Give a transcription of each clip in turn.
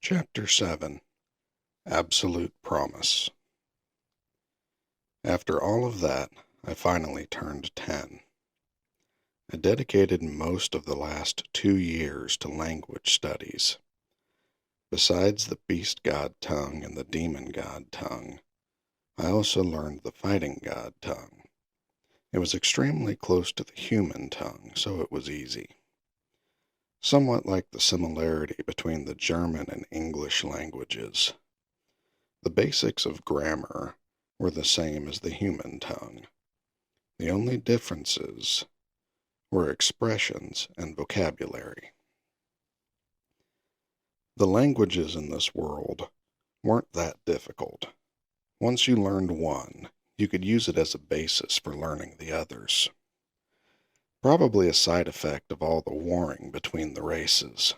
Chapter 7 Absolute Promise. After all of that, I finally turned 10. I dedicated most of the last 2 years to language studies. Besides the beast god tongue and the demon god tongue, I also learned the fighting god tongue. It was extremely close to the human tongue, so it was easy. Somewhat like the similarity between the German and English languages. The basics of grammar were the same as the human tongue. The only differences were expressions and vocabulary. The languages in this world weren't that difficult. Once you learned one, you could use it as a basis for learning the others. Probably a side effect of all the warring between the races.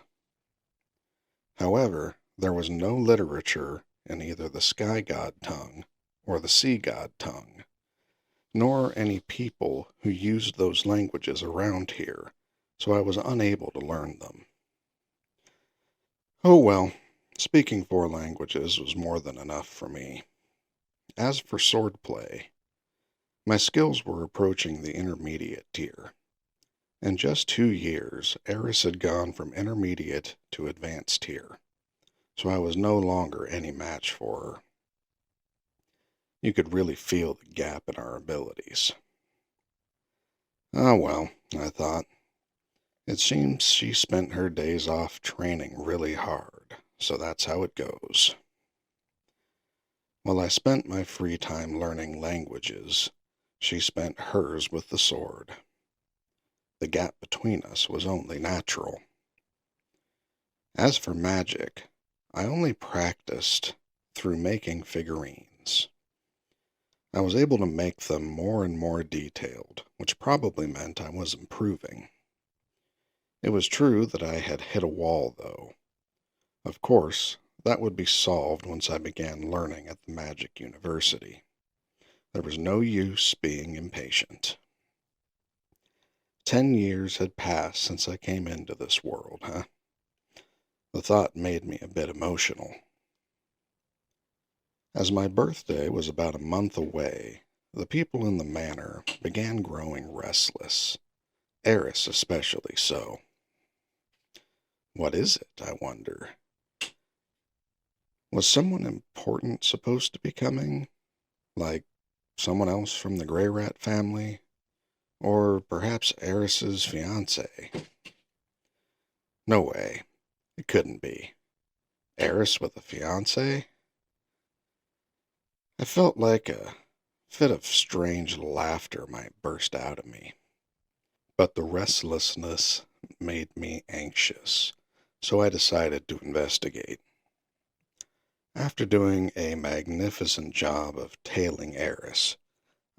However, there was no literature in either the sky god tongue or the sea god tongue, nor any people who used those languages around here, so I was unable to learn them. Oh well, speaking 4 languages was more than enough for me. As for swordplay, my skills were approaching the intermediate tier. In just 2 years, Eris had gone from intermediate to advanced tier, so I was no longer any match for her. You could really feel the gap in our abilities. Ah well, I thought. It seems she spent her days off training really hard, so that's how it goes. While I spent my free time learning languages, she spent hers with the sword. The gap between us was only natural. As for magic, I only practiced through making figurines. I was able to make them more and more detailed, which probably meant I was improving. It was true that I had hit a wall, though. Of course, that would be solved once I began learning at the Magic University. There was no use being impatient. 10 years had passed since I came into this world, huh? The thought made me a bit emotional. As my birthday was about a month away, the people in the manor began growing restless, Eris especially so. What is it, I wonder? Was someone important supposed to be coming? Like someone else from the Grey Rat family? Or perhaps Eris's fiancé? No way. It couldn't be. Eris with a fiancé? I felt like a fit of strange laughter might burst out of me. But the restlessness made me anxious, so I decided to investigate. After doing a magnificent job of tailing Eris,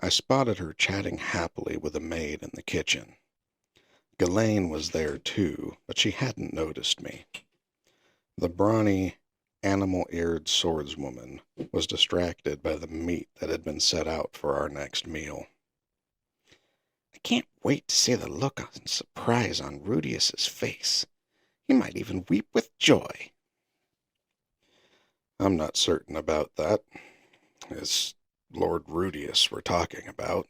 I spotted her chatting happily with a maid in the kitchen. Ghislaine was there too, but she hadn't noticed me. The brawny, animal-eared swordswoman was distracted by the meat that had been set out for our next meal. I can't wait to see the look of surprise on Rudius's face. He might even weep with joy. I'm not certain about that. It's Lord Rudius we're talking about.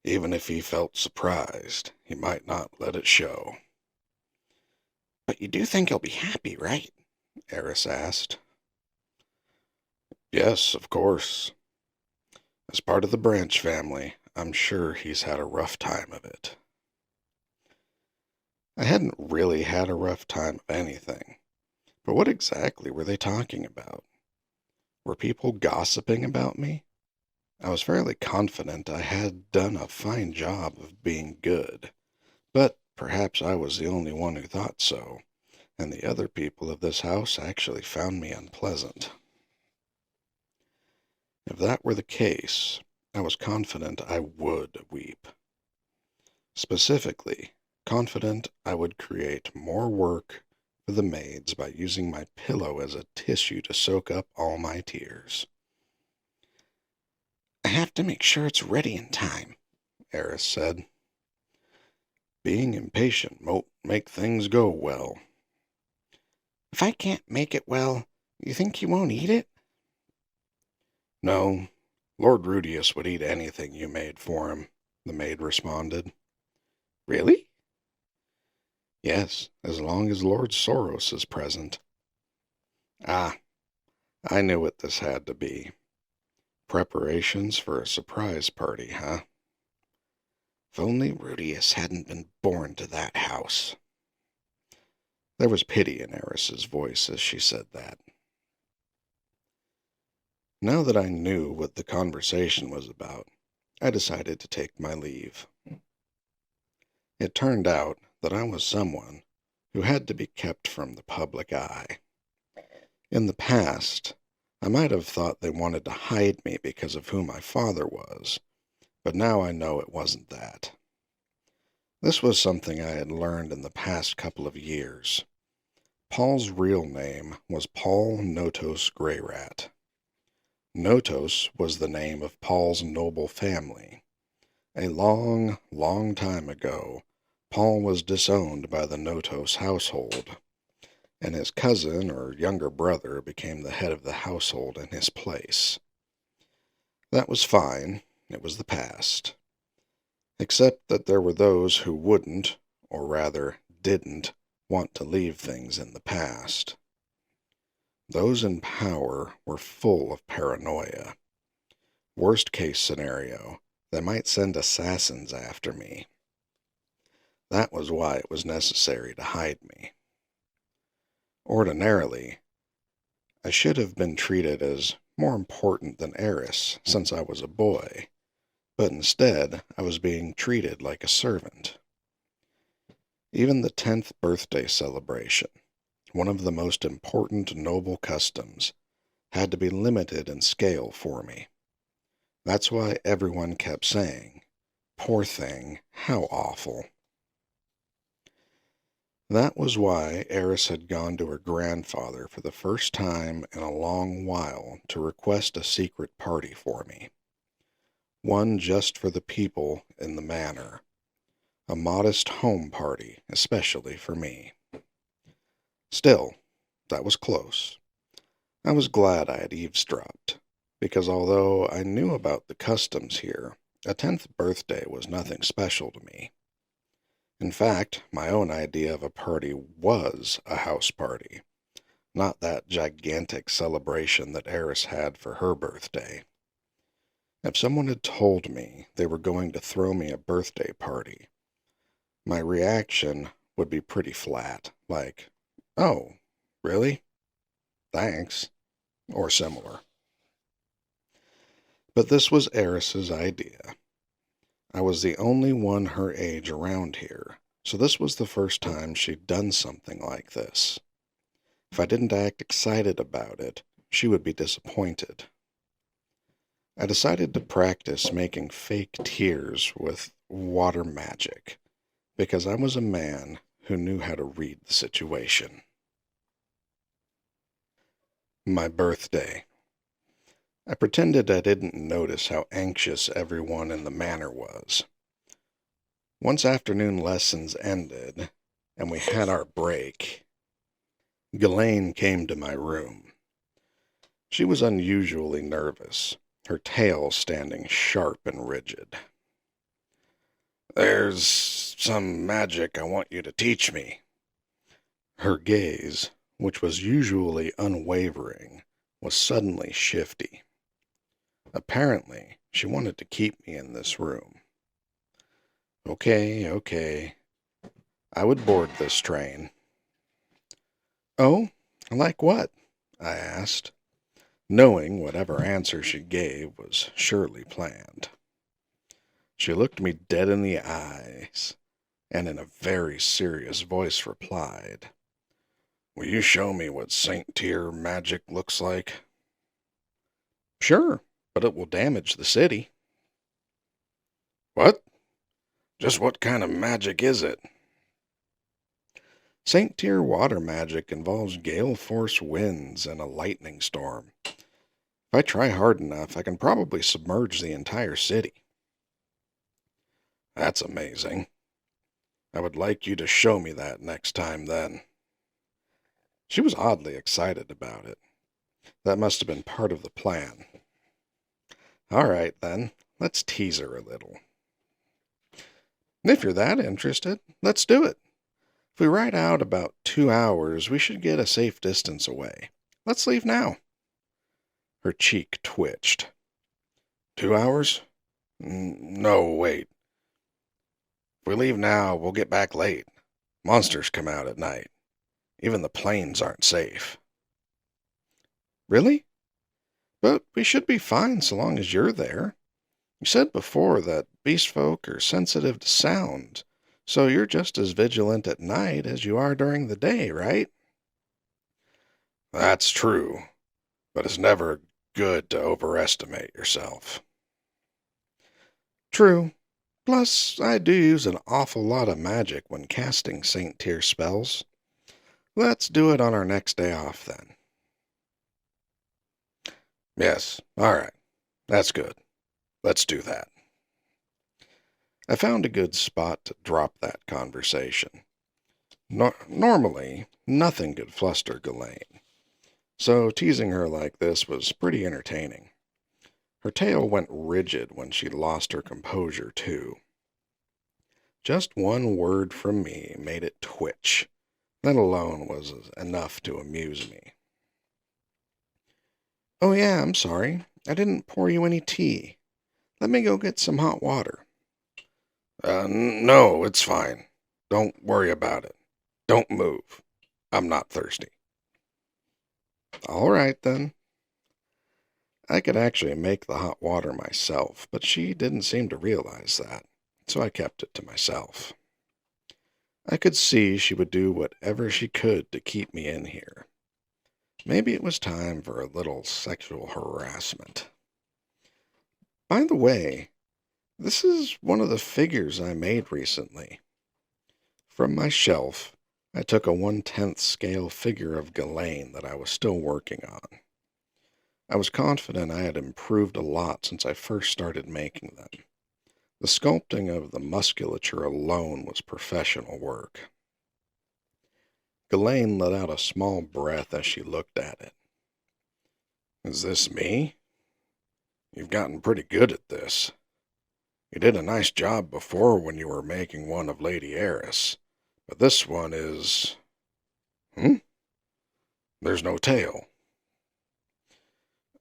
Even if he felt surprised, he might not let it show. But you do think he'll be happy, right? Eris asked. Yes, of course. As part of the Branch family, I'm sure he's had a rough time of it. I hadn't really had a rough time of anything. But what exactly were they talking about? Were people gossiping about me? I was fairly confident I had done a fine job of being good, but perhaps I was the only one who thought so, and the other people of this house actually found me unpleasant. If that were the case, I was confident I would weep. Specifically, confident I would create more work for the maids by using my pillow as a tissue to soak up all my tears. I have to make sure it's ready in time, Eris said. Being impatient won't make things go well. If I can't make it well, you think he won't eat it? No, Lord Rudius would eat anything you made for him, the maid responded. Really? Yes, as long as Lord Soros is present. Ah, I knew what this had to be. Preparations for a surprise party, huh? If only Rudius hadn't been born to that house. There was pity in Eris's voice as she said that. Now that I knew what the conversation was about, I decided to take my leave. It turned out that I was someone who had to be kept from the public eye. In the past, I might have thought they wanted to hide me because of who my father was, but now I know it wasn't that. This was something I had learned in the past couple of years. Paul's real name was Paul Notos Greyrat. Notos was the name of Paul's noble family. A long, long time ago, Paul was disowned by the Notos household, and his cousin or younger brother became the head of the household in his place. That was fine. It was the past. Except that there were those who wouldn't, or rather didn't, want to leave things in the past. Those in power were full of paranoia. Worst case scenario, they might send assassins after me. That was why it was necessary to hide me. Ordinarily, I should have been treated as more important than Eris since I was a boy, but instead I was being treated like a servant. Even the 10th birthday celebration, one of the most important noble customs, had to be limited in scale for me. That's why everyone kept saying, "Poor thing, how awful." That was why Eris had gone to her grandfather for the first time in a long while to request a secret party for me. One just for the people in the manor. A modest home party, especially for me. Still, that was close. I was glad I had eavesdropped, because although I knew about the customs here, a 10th birthday was nothing special to me. In fact, my own idea of a party was a house party, not that gigantic celebration that Eris had for her birthday. If someone had told me they were going to throw me a birthday party, my reaction would be pretty flat, like, "Oh, really? Thanks," or similar. But this was Eris's idea. I was the only one her age around here, so this was the first time she'd done something like this. If I didn't act excited about it, she would be disappointed. I decided to practice making fake tears with water magic, because I was a man who knew how to read the situation. My birthday. I pretended I didn't notice how anxious everyone in the manor was. Once afternoon lessons ended, and we had our break, Ghislaine came to my room. She was unusually nervous, her tail standing sharp and rigid. "There's some magic I want you to teach me." Her gaze, which was usually unwavering, was suddenly shifty. Apparently, she wanted to keep me in this room. Okay. I would board this train. "Oh, like what?" I asked, knowing whatever answer she gave was surely planned. She looked me dead in the eyes, and in a very serious voice replied, "Will you show me what Saint Tier magic looks like?" "Sure, but it will damage the city." "What? Just what kind of magic is it?" "Saint Tier water magic involves gale force winds and a lightning storm. If I try hard enough, I can probably submerge the entire city." "That's amazing. I would like you to show me that next time then." She was oddly excited about it. That must have been part of the plan. All right, then. Let's tease her a little. If you're that interested, let's do it. If we ride out about 2 hours, we should get a safe distance away. Let's leave now. Her cheek twitched. 2 hours? No, wait. If we leave now, we'll get back late. Monsters come out at night. Even the planes aren't safe. Really? But we should be fine so long as you're there. You said before that beast folk are sensitive to sound, so you're just as vigilant at night as you are during the day, right? That's true, but it's never good to overestimate yourself. True. Plus, I do use an awful lot of magic when casting Saint Tier spells. Let's do it on our next day off, then. Yes, all right. That's good. Let's do that. I found a good spot to drop that conversation. Normally, nothing could fluster Ghislaine, so teasing her like this was pretty entertaining. Her tail went rigid when she lost her composure, too. Just one word from me made it twitch. That alone was enough to amuse me. Oh yeah, I'm sorry. I didn't pour you any tea. Let me go get some hot water. No, it's fine. Don't worry about it. Don't move. I'm not thirsty. All right, then. I could actually make the hot water myself, but she didn't seem to realize that, so I kept it to myself. I could see she would do whatever she could to keep me in here. Maybe it was time for a little sexual harassment. By the way, this is one of the figures I made recently. From my shelf, I took a 1/10 scale figure of Ghislaine that I was still working on. I was confident I had improved a lot since I first started making them. The sculpting of the musculature alone was professional work. Ghislaine let out a small breath as she looked at it. Is this me? You've gotten pretty good at this. You did a nice job before when you were making one of Lady Eris, but this one is... There's no tail.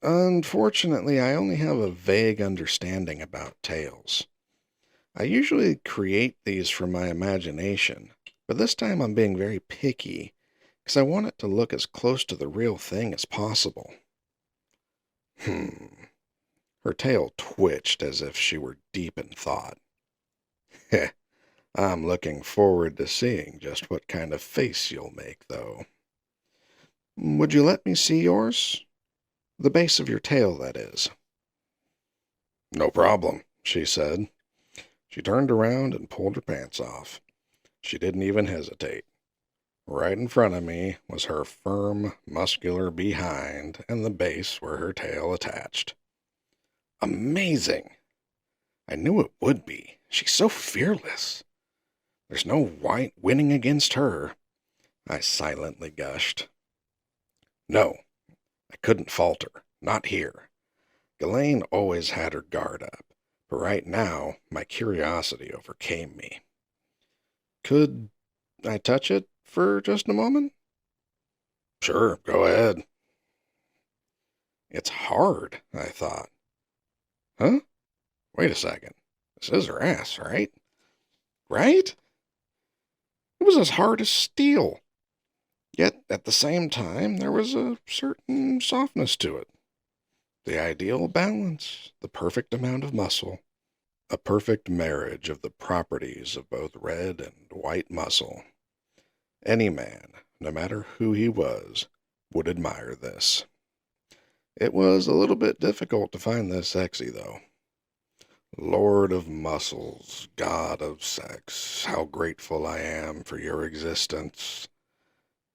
Unfortunately, I only have a vague understanding about tails. I usually create these from my imagination, but this time I'm being very picky, because I want it to look as close to the real thing as possible. Her tail twitched as if she were deep in thought. Heh, I'm looking forward to seeing just what kind of face you'll make, though. Would you let me see yours? The base of your tail, that is. No problem, she said. She turned around and pulled her pants off. She didn't even hesitate. Right in front of me was her firm, muscular behind and the base where her tail attached. Amazing! I knew it would be. She's so fearless. There's no white winning against her, I silently gushed. No, I couldn't falter. Not here. Ghislaine always had her guard up, but right now my curiosity overcame me. Could I touch it for just a moment? Sure, go ahead. It's hard, I thought. Huh? Wait a second. This is her ass, right? Right? It was as hard as steel. Yet, at the same time, there was a certain softness to it. The ideal balance, the perfect amount of muscle, a perfect marriage of the properties of both red and white muscle. Any man, no matter who he was, would admire this. It was a little bit difficult to find this sexy, though. Lord of muscles, god of sex, how grateful I am for your existence.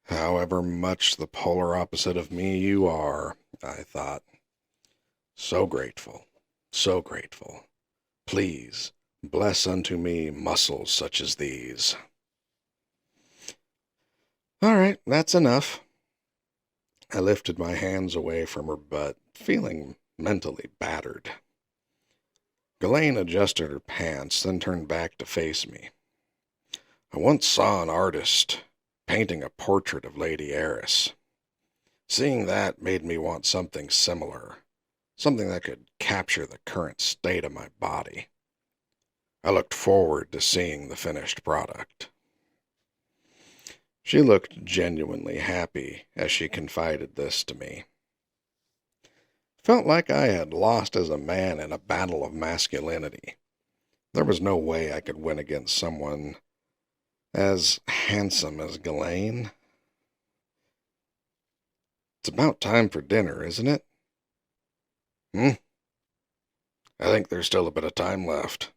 However much the polar opposite of me you are, I thought. So grateful, so grateful. Please, bless unto me muscles such as these. All right, that's enough. I lifted my hands away from her butt, feeling mentally battered. Ghislaine adjusted her pants, then turned back to face me. I once saw an artist painting a portrait of Lady Eris. Seeing that made me want something similar, something that could capture the current state of my body. I looked forward to seeing the finished product. She looked genuinely happy as she confided this to me. Felt like I had lost as a man in a battle of masculinity. There was no way I could win against someone as handsome as Ghislaine. It's about time for dinner, isn't it? I think there's still a bit of time left.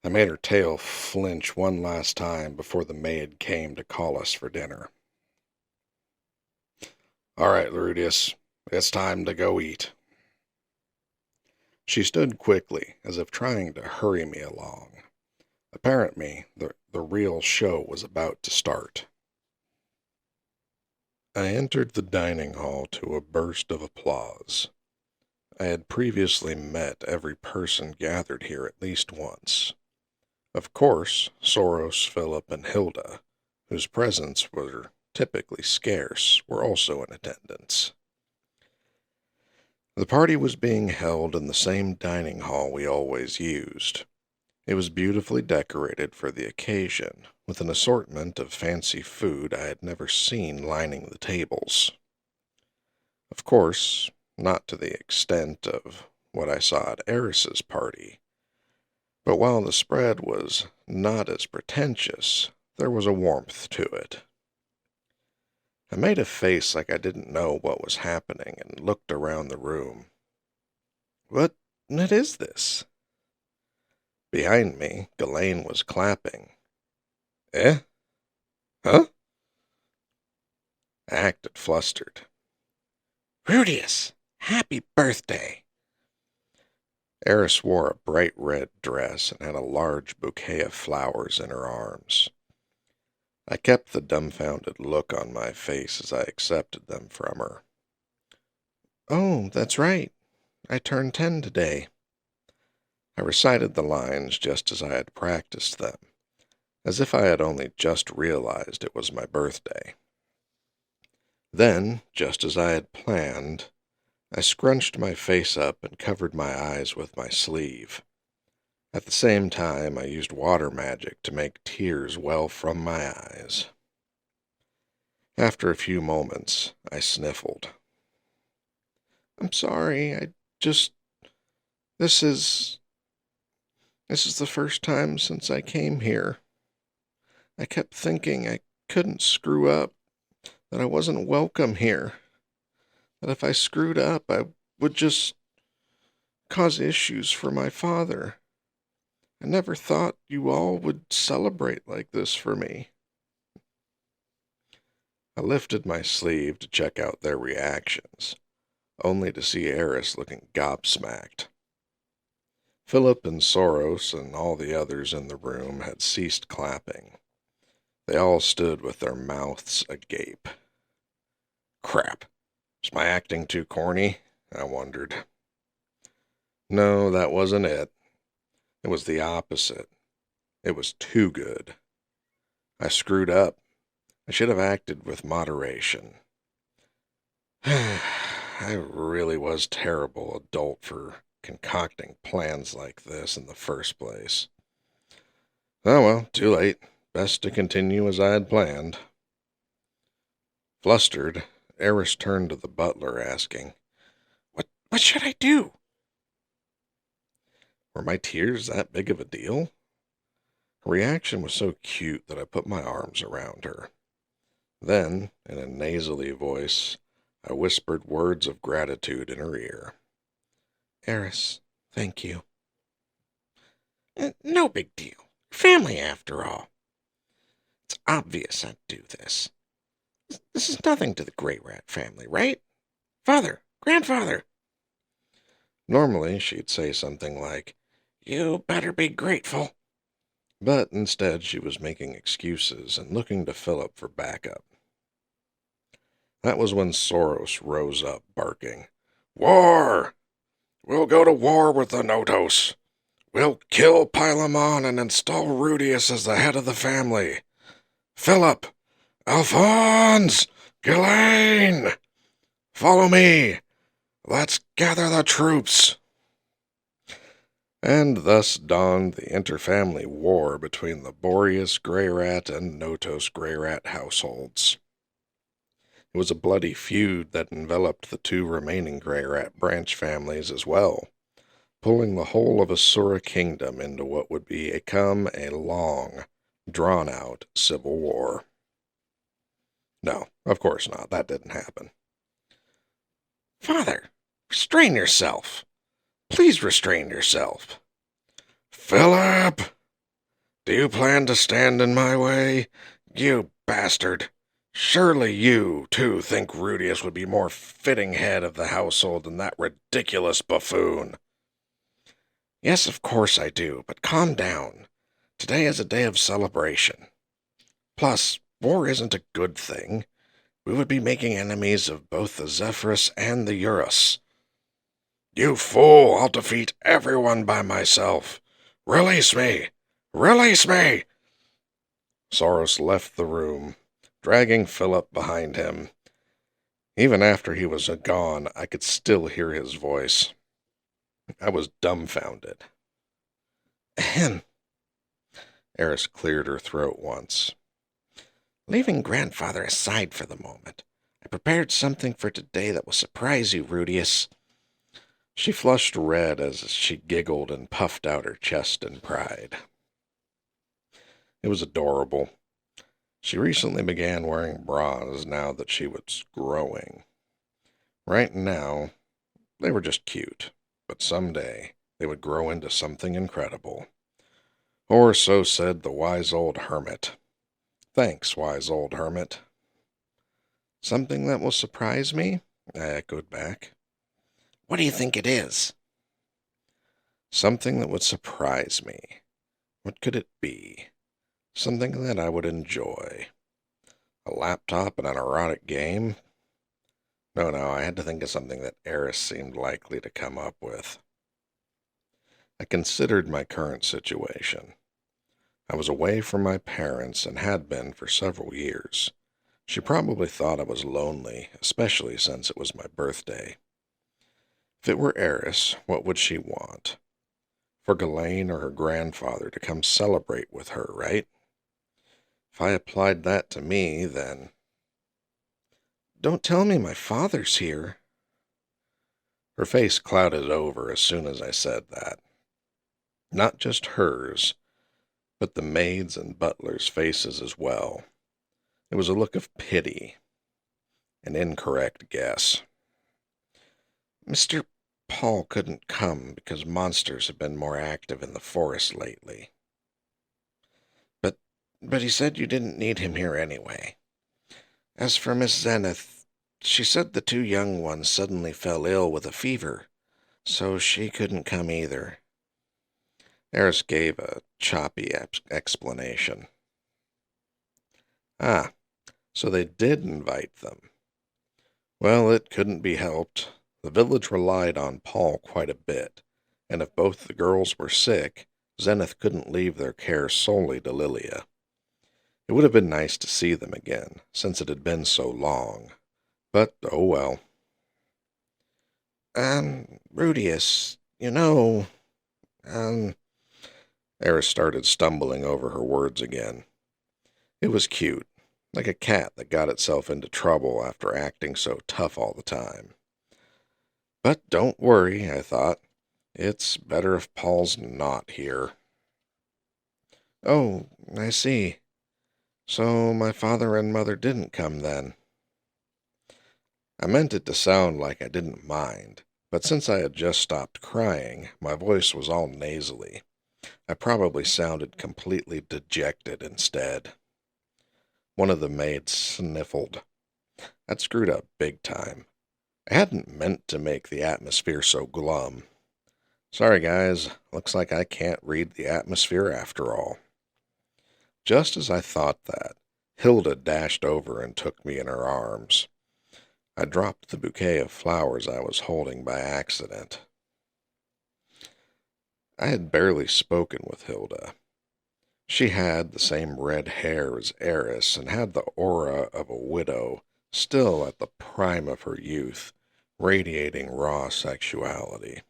I made her tail flinch one last time before the maid came to call us for dinner. All right, Ludius, it's time to go eat. She stood quickly, as if trying to hurry me along. Apparently, the real show was about to start. I entered the dining hall to a burst of applause. I had previously met every person gathered here at least once. Of course, Soros, Philip, and Hilda, whose presence were typically scarce, were also in attendance. The party was being held in the same dining hall we always used. It was beautifully decorated for the occasion, with an assortment of fancy food I had never seen lining the tables. Of course, not to the extent of what I saw at Eris's party, but while the spread was not as pretentious, there was a warmth to it. I made a face like I didn't know what was happening and looked around the room. What is this? Behind me, Ghislaine was clapping. Eh? Huh? I acted flustered. Rudius, happy birthday! Eris wore a bright red dress and had a large bouquet of flowers in her arms. I kept the dumbfounded look on my face as I accepted them from her. Oh, that's right. I turned 10 today. I recited the lines just as I had practiced them, as if I had only just realized it was my birthday. Then, just as I had planned, I scrunched my face up and covered my eyes with my sleeve. At the same time, I used water magic to make tears well from my eyes. After a few moments, I sniffled. I'm sorry, This is the first time since I came here. I kept thinking I couldn't screw up, that I wasn't welcome here, that if I screwed up, I would just cause issues for my father. I never thought you all would celebrate like this for me. I lifted my sleeve to check out their reactions, only to see Eris looking gobsmacked. Philip and Soros and all the others in the room had ceased clapping. They all stood with their mouths agape. Crap. Was my acting too corny? I wondered. No, that wasn't it. It was the opposite. It was too good. I screwed up. I should have acted with moderation. I really was terrible adult for concocting plans like this in the first place. Oh well, too late. Best to continue as I had planned. Flustered, Eris turned to the butler, asking, What should I do? Were my tears that big of a deal? Her reaction was so cute that I put my arms around her. Then, in a nasally voice, I whispered words of gratitude in her ear. Eris, thank you. No big deal. Family, after all. It's obvious I'd do this. This is nothing to the Grey Rat family, right? Father, grandfather. Normally, she'd say something like, You better be grateful. But instead, she was making excuses and looking to Philip for backup. That was when Soros rose up, barking, "War! We'll go to war with the Notos. We'll kill Pylamon and install Rudius as the head of the family. Philip! Alphonse! Ghislaine! Follow me! Let's gather the troops!" And thus dawned the interfamily war between the Boreas Grey Rat and Notos Grey Rat households. It was a bloody feud that enveloped the two remaining Grey Rat branch families as well, pulling the whole of Asura Kingdom into what would become a long, drawn-out civil war. No, of course not. That didn't happen. "Father, restrain yourself. Please restrain yourself." "Philip! Do you plan to stand in my way? You bastard! Surely you, too, think Rudius would be more fitting head of the household than that ridiculous buffoon." "Yes, of course I do, but calm down. Today is a day of celebration. Plus, war isn't a good thing. We would be making enemies of both the Zephyrus and the Eurus." "You fool! I'll defeat everyone by myself. Release me! Release me!" Soros left the room, dragging Philip behind him. Even after he was gone, I could still hear his voice. I was dumbfounded. "Ahem." Eris cleared her throat once. "Leaving grandfather aside for the moment, I prepared something for today that will surprise you, Rudius." She flushed red as she giggled and puffed out her chest in pride. It was adorable. She recently began wearing bras now that she was growing. Right now, they were just cute, but someday they would grow into something incredible. Or so said the wise old hermit. Thanks, wise old hermit. "Something that will surprise me?" I echoed back. "What do you think it is?" Something that would surprise me. What could it be? Something that I would enjoy. A laptop and an erotic game? No, I had to think of something that Eris seemed likely to come up with. I considered my current situation. I was away from my parents and had been for several years. She probably thought I was lonely, especially since it was my birthday. If it were Eris, what would she want? For Ghislaine or her grandfather to come celebrate with her, right? If I applied that to me, then... "Don't tell me my father's here." Her face clouded over as soon as I said that. Not just hers, but the maids' and butlers' faces as well. It was a look of pity. An incorrect guess. "Mr. Paul couldn't come because monsters have been more active in the forest lately." But he said you didn't need him here anyway. As for Miss Zenith, she said the two young ones suddenly fell ill with a fever, so she couldn't come either." Eris gave a choppy explanation. "Ah, so they did invite them. Well, it couldn't be helped. The village relied on Paul quite a bit, and if both the girls were sick, Zenith couldn't leave their care solely to Lilia. It would have been nice to see them again, since it had been so long. But, oh well." Rudius, Eris started stumbling over her words again. It was cute, like a cat that got itself into trouble after acting so tough all the time. But don't worry, I thought. It's better if Paul's not here. "Oh, I see. So my father and mother didn't come then." I meant it to sound like I didn't mind, but since I had just stopped crying, my voice was all nasally. I probably sounded completely dejected instead. One of the maids sniffled. I'd screwed up big time. I hadn't meant to make the atmosphere so glum. Sorry, guys. Looks like I can't read the atmosphere after all. Just as I thought that, Hilda dashed over and took me in her arms. I dropped the bouquet of flowers I was holding by accident. I had barely spoken with Hilda. She had the same red hair as Eris and had the aura of a widow, still at the prime of her youth, radiating raw sexuality.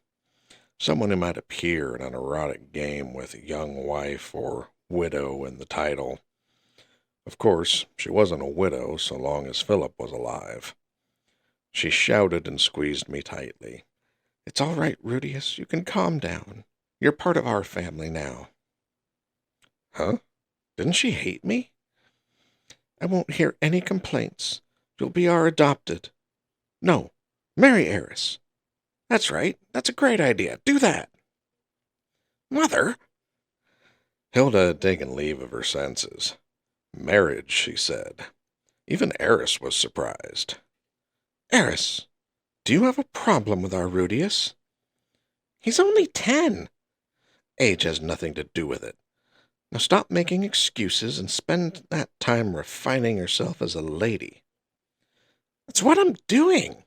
Someone who might appear in an erotic game with young wife or widow in the title. Of course, she wasn't a widow so long as Philip was alive. She shouted and squeezed me tightly. "It's all right, Rudius. You can calm down. You're part of our family now." Huh? Didn't she hate me? "I won't hear any complaints. You'll be our adopted. No, marry Eris. That's right. That's a great idea. Do that." "Mother!" Hilda had taken leave of her senses. "Marriage," she said. Even Eris was surprised. "Eris, do you have a problem with our Rudius?" "He's only 10. "Age has nothing to do with it. Now stop making excuses and spend that time refining yourself as a lady." "That's what I'm doing."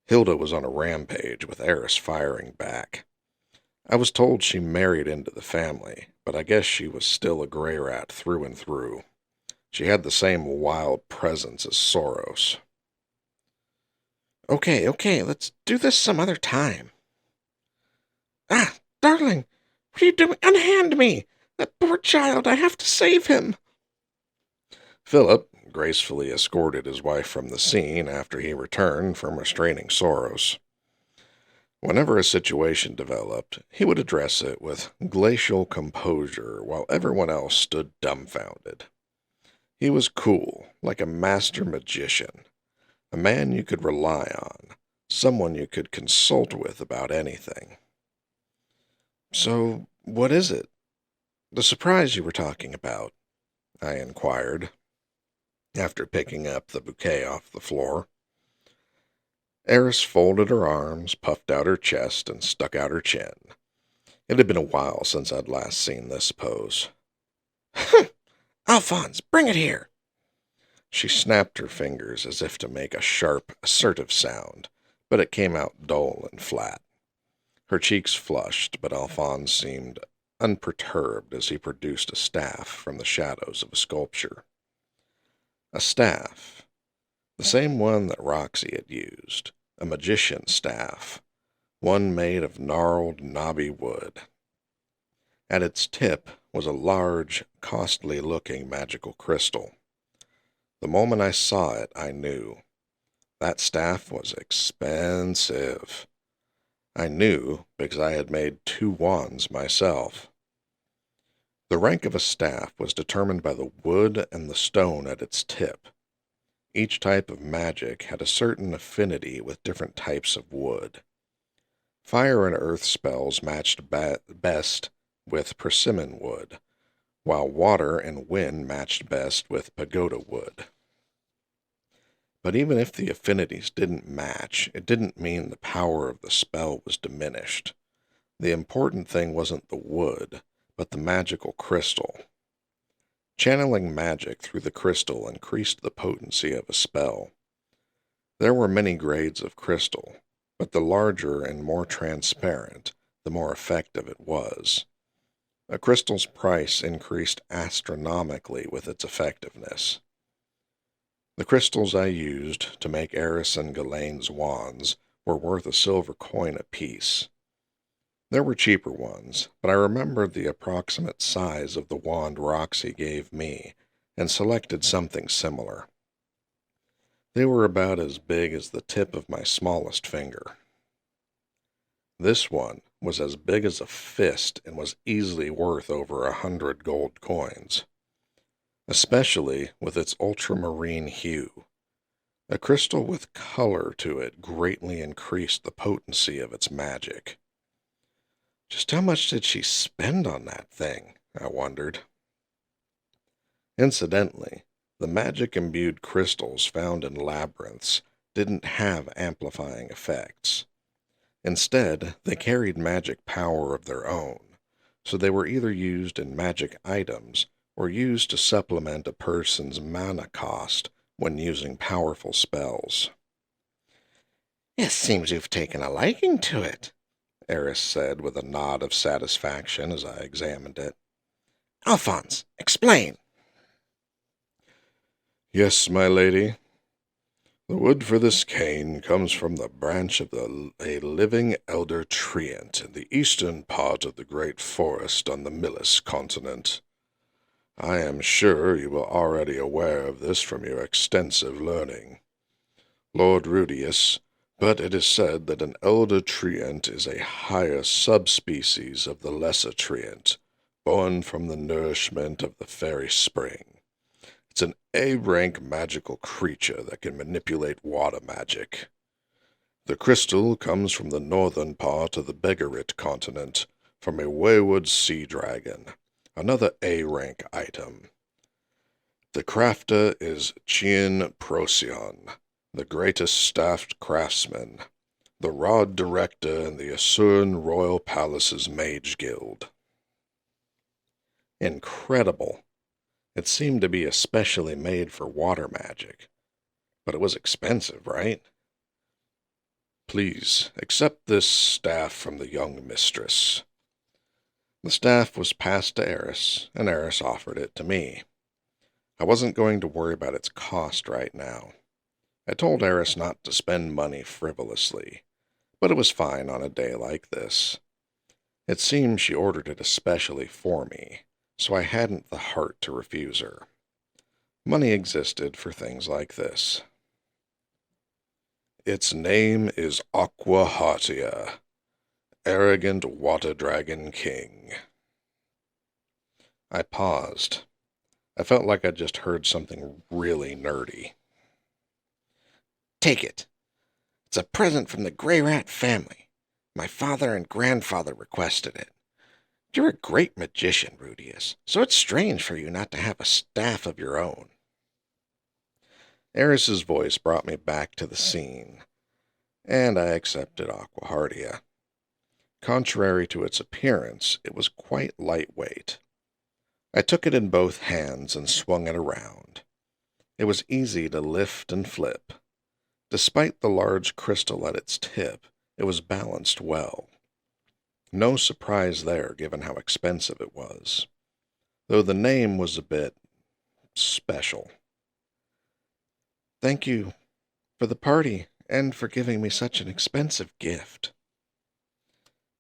Hilda was on a rampage, with Eris firing back. I was told she married into the family, but I guess she was still a gray rat through and through. She had the same wild presence as Soros. Okay, let's do this some other time." "Ah, darling, what are you doing? Unhand me! That poor child, I have to save him." Philip gracefully escorted his wife from the scene after he returned from restraining Soros. Whenever a situation developed, he would address it with glacial composure while everyone else stood dumbfounded. He was cool, like a master magician, a man you could rely on, someone you could consult with about anything. "So, what is it? The surprise you were talking about?" I inquired, after picking up the bouquet off the floor. Eris folded her arms, puffed out her chest, and stuck out her chin. It had been a while since I'd last seen this pose. "Alphonse, bring it here." She snapped her fingers as if to make a sharp, assertive sound, but it came out dull and flat. Her cheeks flushed, but Alphonse seemed unperturbed as he produced a staff from the shadows of a sculpture. A staff, the same one that Roxy had used, a magician's staff, one made of gnarled, knobby wood. At its tip was a large, costly-looking magical crystal. The moment I saw it, I knew. That staff was expensive. I knew because I had made 2 wands myself. The rank of a staff was determined by the wood and the stone at its tip. Each type of magic had a certain affinity with different types of wood. Fire and earth spells matched best with persimmon wood, while water and wind matched best with pagoda wood. But even if the affinities didn't match, it didn't mean the power of the spell was diminished. The important thing wasn't the wood, but the magical crystal. Channeling magic through the crystal increased the potency of a spell. There were many grades of crystal, but the larger and more transparent, the more effective it was. A crystal's price increased astronomically with its effectiveness. The crystals I used to make Eris and Ghislaine's wands were worth a silver coin apiece. There were cheaper ones, but I remembered the approximate size of the wand Roxy gave me and selected something similar. They were about as big as the tip of my smallest finger. This one was as big as a fist and was easily worth over 100 gold coins, especially with its ultramarine hue. A crystal with color to it greatly increased the potency of its magic. Just how much did she spend on that thing, I wondered. Incidentally, the magic-imbued crystals found in labyrinths didn't have amplifying effects. Instead, they carried magic power of their own, so they were either used in magic items or used to supplement a person's mana cost when using powerful spells. It seems you've taken a liking to it, Eris said with a nod of satisfaction as I examined it. Alphonse, explain. Yes, my lady. The wood for this cane comes from the branch of a living elder treant in the eastern part of the great forest on the Millis continent. I am sure you are already aware of this from your extensive learning, Lord Rudius, but it is said that an elder treant is a higher subspecies of the lesser treant, born from the nourishment of the fairy spring. It's an A-rank magical creature that can manipulate water magic. The crystal comes from the northern part of the Begarit continent, from a wayward sea dragon, another A-rank item. The crafter is Chien Procyon, the greatest staffed craftsman, the rod director in the Asuran Royal Palace's Mage Guild. Incredible. It seemed to be especially made for water magic. But it was expensive, right? Please, accept this staff from the young mistress. The staff was passed to Eris, and Eris offered it to me. I wasn't going to worry about its cost right now. I told Eris not to spend money frivolously, but it was fine on a day like this. It seemed she ordered it especially for me, so I hadn't the heart to refuse her. Money existed for things like this. Its name is Aqua Hartia, arrogant water dragon king. I paused. I felt like I'd just heard something really nerdy. Take it. It's a present from the Grey Rat family. My father and grandfather requested it. You're a great magician, Rudius, so it's strange for you not to have a staff of your own. Eris's voice brought me back to the scene, and I accepted Aqua Hartia. Contrary to its appearance, it was quite lightweight. I took it in both hands and swung it around. It was easy to lift and flip. Despite the large crystal at its tip, it was balanced well. No surprise there, given how expensive it was, though the name was a bit special. Thank you for the party and for giving me such an expensive gift.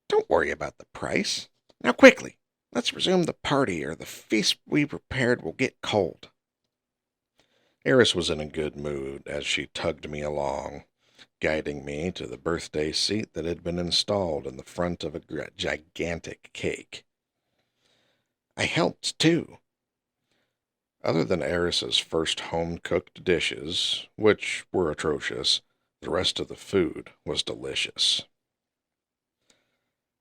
Don't worry about the price. Now quickly, let's resume the party or the feast we prepared will get cold. Eris was in a good mood as she tugged me along, guiding me to the birthday seat that had been installed in the front of a gigantic cake. I helped, too. Other than Eris's first home-cooked dishes, which were atrocious, the rest of the food was delicious.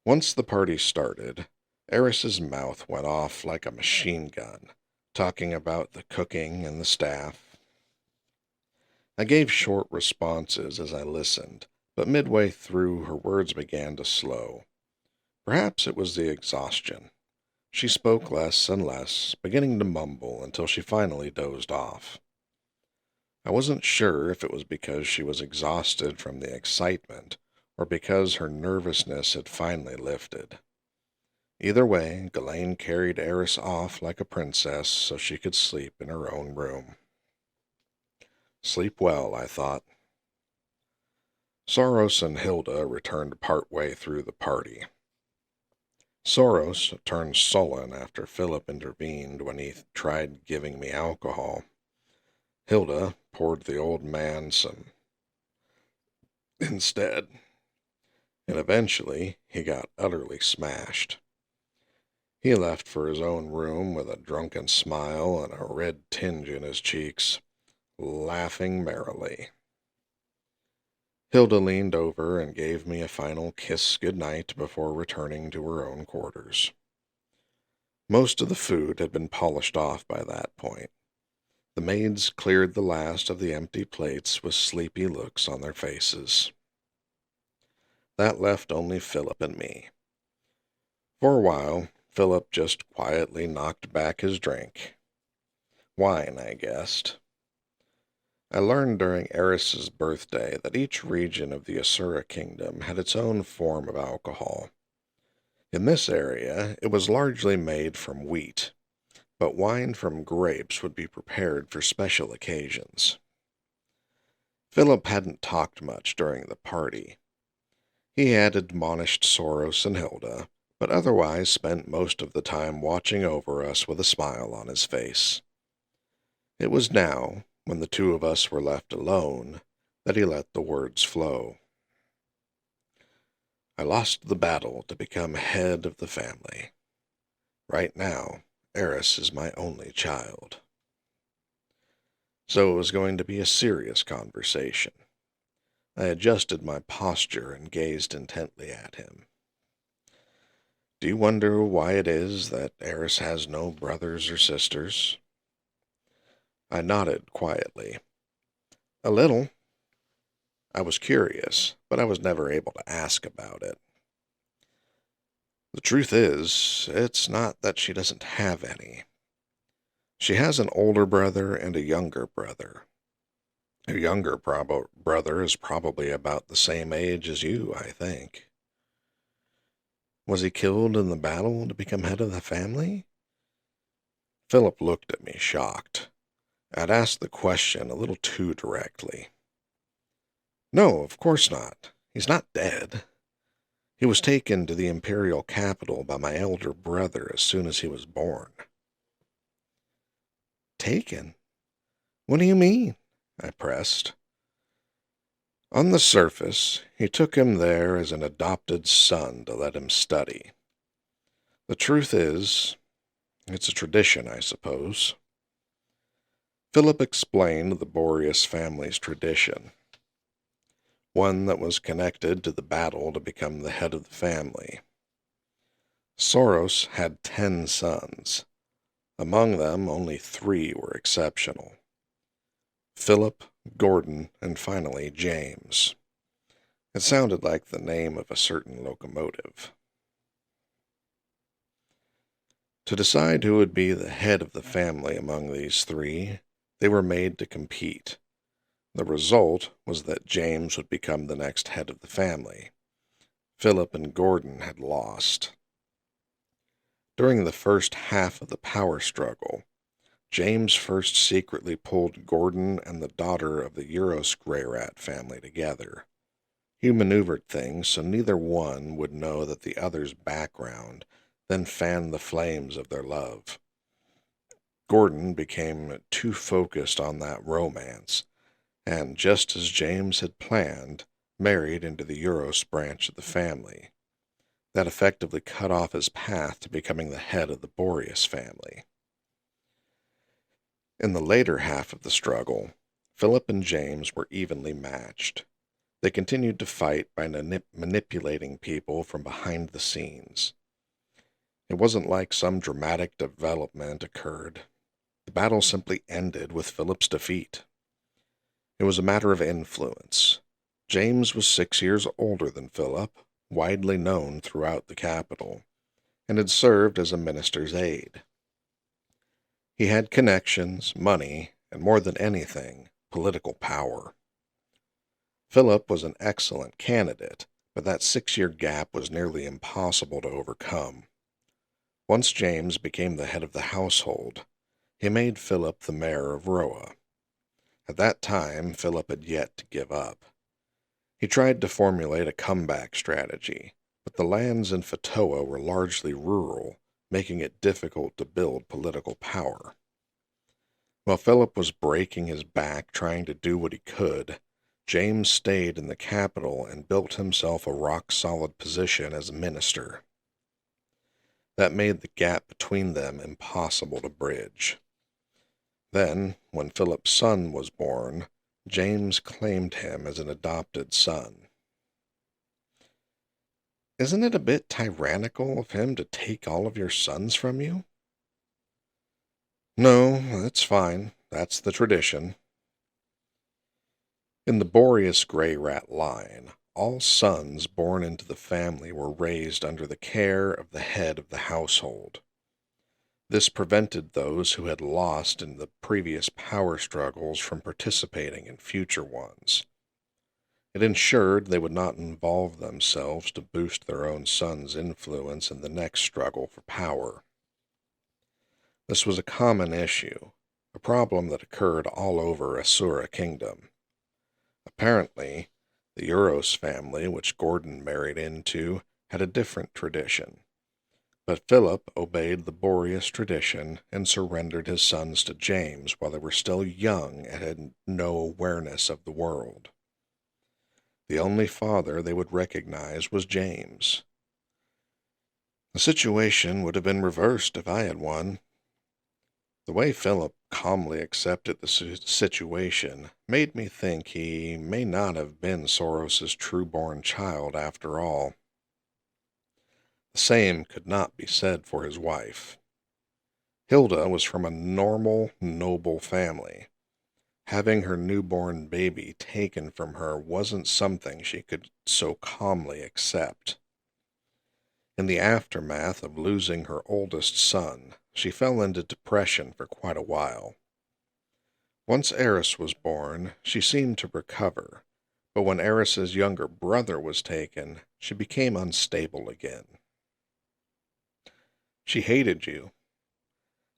Once the party started, Eris's mouth went off like a machine gun, talking about the cooking and the staff. I gave short responses as I listened, but midway through her words began to slow. Perhaps it was the exhaustion. She spoke less and less, beginning to mumble until she finally dozed off. I wasn't sure if it was because she was exhausted from the excitement or because her nervousness had finally lifted. Either way, Ghislaine carried Eris off like a princess so she could sleep in her own room. Sleep well, I thought. Soros and Hilda returned partway through the party. Soros turned sullen after Philip intervened when he tried giving me alcohol. Hilda poured the old man some instead, and eventually he got utterly smashed. He left for his own room with a drunken smile and a red tinge in his cheeks, laughing merrily. Hilda leaned over and gave me a final kiss goodnight before returning to her own quarters. Most of the food had been polished off by that point. The maids cleared the last of the empty plates with sleepy looks on their faces. That left only Philip and me. For a while, Philip just quietly knocked back his drink. Wine, I guessed. I learned during Eris's birthday that each region of the Asura kingdom had its own form of alcohol. In this area, it was largely made from wheat, but wine from grapes would be prepared for special occasions. Philip hadn't talked much during the party. He had admonished Soros and Hilda, but otherwise spent most of the time watching over us with a smile on his face. It was now, when the two of us were left alone, that he let the words flow. I lost the battle to become head of the family. Right now, Eris is my only child. So it was going to be a serious conversation. I adjusted my posture and gazed intently at him. Do you wonder why it is that Eris has no brothers or sisters? I nodded quietly. A little. I was curious, but I was never able to ask about it. The truth is, it's not that she doesn't have any. She has an older brother and a younger brother. Her younger brother is probably about the same age as you, I think. Was he killed in the battle to become head of the family? Philip looked at me, shocked. I'd asked the question a little too directly. No, of course not. He's not dead. He was taken to the imperial capital by my elder brother as soon as he was born. Taken? What do you mean? I pressed. On the surface, he took him there as an adopted son to let him study. The truth is, it's a tradition, I suppose. Philip explained the Boreas family's tradition, one that was connected to the battle to become the head of the family. Soros had 10 sons. Among them, only 3 were exceptional. Philip, Gordon, and finally James. It sounded like the name of a certain locomotive. To decide who would be the head of the family among these 3, they were made to compete. The result was that James would become the next head of the family. Philip and Gordon had lost. During the first half of the power struggle, James first secretly pulled Gordon and the daughter of the Euros Greyrat family together. He maneuvered things so neither one would know that the other's background, then fanned the flames of their love. Gordon became too focused on that romance, and just as James had planned, married into the Euros branch of the family. That effectively cut off his path to becoming the head of the Boreas family. In the later half of the struggle, Philip and James were evenly matched. They continued to fight by manipulating people from behind the scenes. It wasn't like some dramatic development occurred. The battle simply ended with Philip's defeat. It was a matter of influence. James was 6 years older than Philip, widely known throughout the capital, and had served as a minister's aide. He had connections, money, and more than anything, political power. Philip was an excellent candidate, but that 6-year gap was nearly impossible to overcome. Once James became the head of the household, he made Philip the mayor of Roa. At that time, Philip had yet to give up. He tried to formulate a comeback strategy, but the lands in Fatoa were largely rural, making it difficult to build political power. While Philip was breaking his back trying to do what he could, James stayed in the capital and built himself a rock-solid position as a minister. That made the gap between them impossible to bridge. Then, when Philip's son was born, James claimed him as an adopted son. Isn't it a bit tyrannical of him to take all of your sons from you? No, that's fine. That's the tradition. In the Boreas Greyrat line, all sons born into the family were raised under the care of the head of the household. This prevented those who had lost in the previous power struggles from participating in future ones. It ensured they would not involve themselves to boost their own son's influence in the next struggle for power. This was a common issue, a problem that occurred all over Asura Kingdom. Apparently, the Euros family, which Gordon married into, had a different tradition. But Philip obeyed the Boreas tradition and surrendered his sons to James while they were still young and had no awareness of the world. The only father they would recognize was James. The situation would have been reversed if I had one. The way Philip calmly accepted the situation made me think he may not have been Soros's true-born child after all. The same could not be said for his wife. Hilda was from a normal, noble family. Having her newborn baby taken from her wasn't something she could so calmly accept. In the aftermath of losing her oldest son, she fell into depression for quite a while. Once Eris was born, she seemed to recover, but when Eris's younger brother was taken, she became unstable again. She hated you.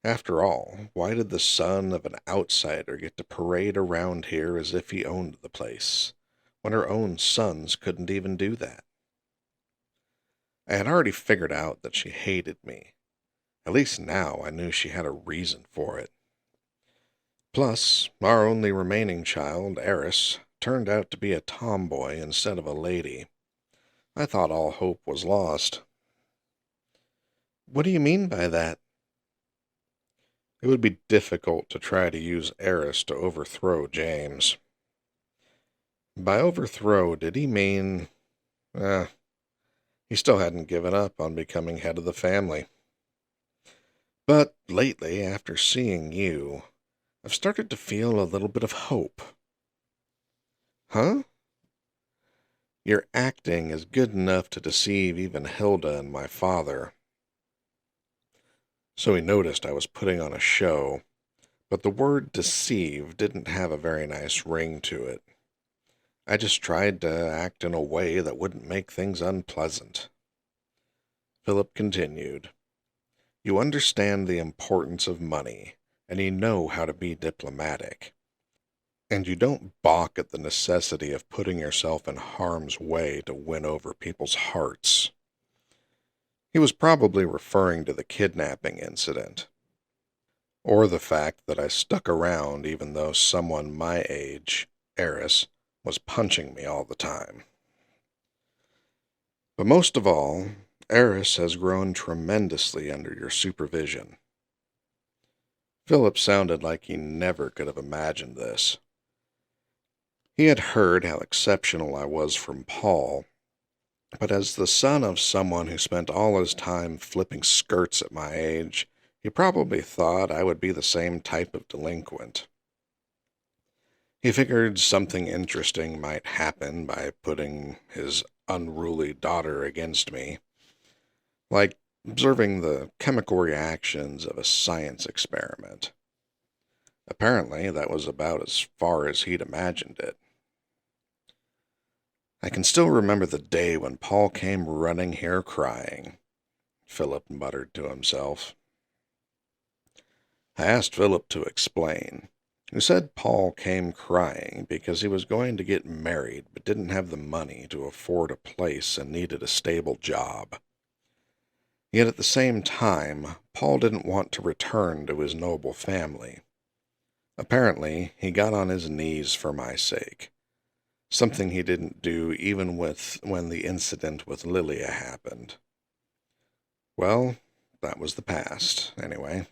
After all, why did the son of an outsider get to parade around here as if he owned the place, when her own sons couldn't even do that? I had already figured out that she hated me. At least now I knew she had a reason for it. Plus, our only remaining child, Eris, turned out to be a tomboy instead of a lady. I thought all hope was lost. What do you mean by that? It would be difficult to try to use Eris to overthrow James. By overthrow, did he mean... he still hadn't given up on becoming head of the family. But lately, after seeing you, I've started to feel a little bit of hope. Huh? Your acting is good enough to deceive even Hilda and my father. So he noticed I was putting on a show, but the word deceive didn't have a very nice ring to it. I just tried to act in a way that wouldn't make things unpleasant. Philip continued, You understand the importance of money, and you know how to be diplomatic. And you don't balk at the necessity of putting yourself in harm's way to win over people's hearts. He was probably referring to the kidnapping incident, or the fact that I stuck around even though someone my age, Eris, was punching me all the time. But most of all, Eris has grown tremendously under your supervision. Philip sounded like he never could have imagined this. He had heard how exceptional I was from Paul, but as the son of someone who spent all his time flipping skirts at my age, he probably thought I would be the same type of delinquent. He figured something interesting might happen by putting his unruly daughter against me, like observing the chemical reactions of a science experiment. Apparently, that was about as far as he'd imagined it. I can still remember the day when Paul came running here crying, Philip muttered to himself. I asked Philip to explain. He said Paul came crying because he was going to get married but didn't have the money to afford a place and needed a stable job. Yet at the same time, Paul didn't want to return to his noble family. Apparently, he got on his knees for my sake, something he didn't do even when the incident with Lilia happened. Well, that was the past, anyway.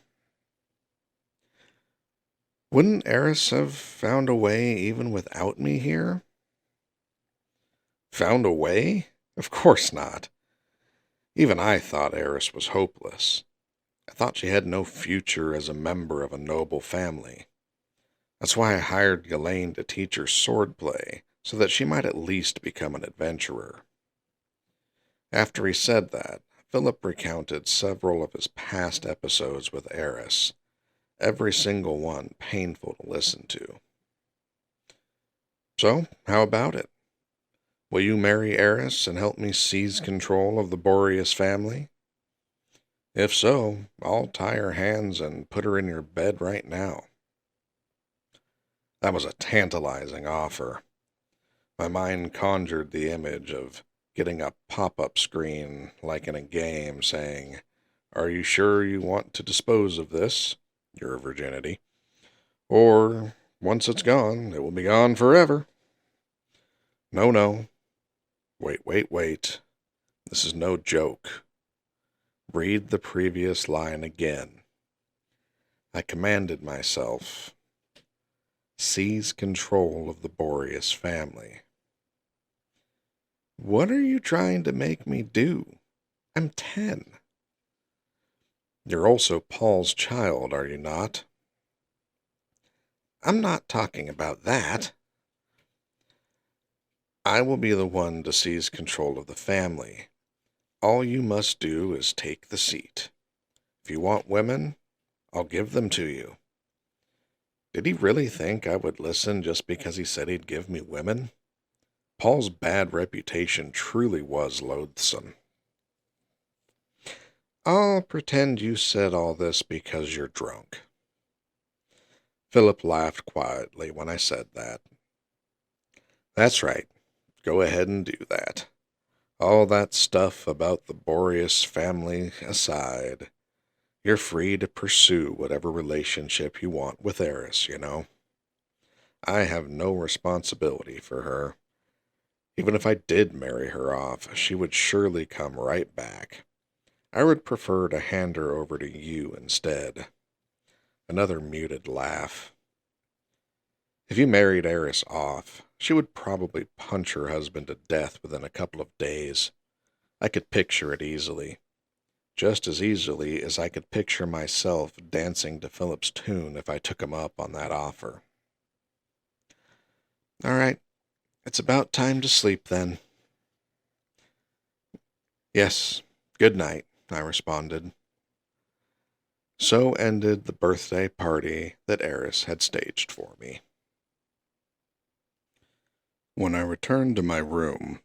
Wouldn't Eris have found a way even without me here? Found a way? Of course not. Even I thought Eris was hopeless. I thought she had no future as a member of a noble family. That's why I hired Ghislaine to teach her swordplay, so that she might at least become an adventurer. After he said that, Philip recounted several of his past episodes with Eris, every single one painful to listen to. So, how about it? Will you marry Eris and help me seize control of the Boreas family? If so, I'll tie her hands and put her in your bed right now. That was a tantalizing offer. My mind conjured the image of getting a pop-up screen like in a game saying, "Are you sure you want to dispose of this, your virginity? Or, once it's gone, it will be gone forever." No, no. Wait. This is no joke. Read the previous line again. I commanded myself, seize control of the Boreas family. What are you trying to make me do? I'm 10. You're also Paul's child, are you not? I'm not talking about that. I will be the one to seize control of the family. All you must do is take the seat. If you want women, I'll give them to you. Did he really think I would listen just because he said he'd give me women? Paul's bad reputation truly was loathsome. I'll pretend you said all this because you're drunk. Philip laughed quietly when I said that. That's right. Go ahead and do that. All that stuff about the Boreas family aside, you're free to pursue whatever relationship you want with Eris, you know. I have no responsibility for her. Even if I did marry her off, she would surely come right back. I would prefer to hand her over to you instead. Another muted laugh. If you married Eris off, she would probably punch her husband to death within a couple of days. I could picture it easily. Just as easily as I could picture myself dancing to Philip's tune if I took him up on that offer. All right, it's about time to sleep then. Yes, good night, I responded. So ended the birthday party that Eris had staged for me. When I returned to my room,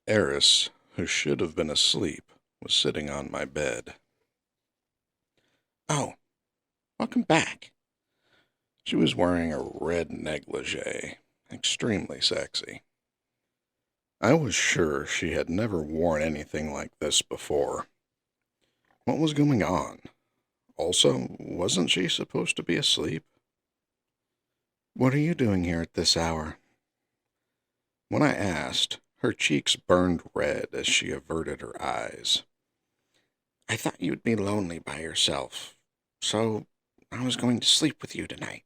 Eris, who should have been asleep, was sitting on my bed. Oh, welcome back. She was wearing a red negligee, extremely sexy. I was sure she had never worn anything like this before. What was going on? Also, wasn't she supposed to be asleep? What are you doing here at this hour? When I asked, her cheeks burned red as she averted her eyes. I thought you'd be lonely by yourself, so I was going to sleep with you tonight.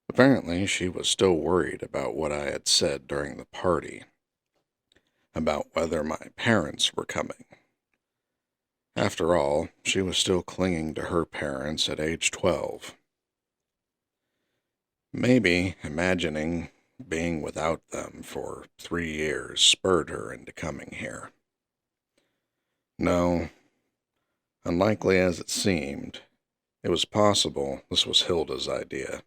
Apparently, she was still worried about what I had said during the party, about whether my parents were coming. After all, she was still clinging to her parents at age 12. Maybe imagining being without them for 3 years spurred her into coming here. No, unlikely as it seemed, it was possible this was Hilda's idea.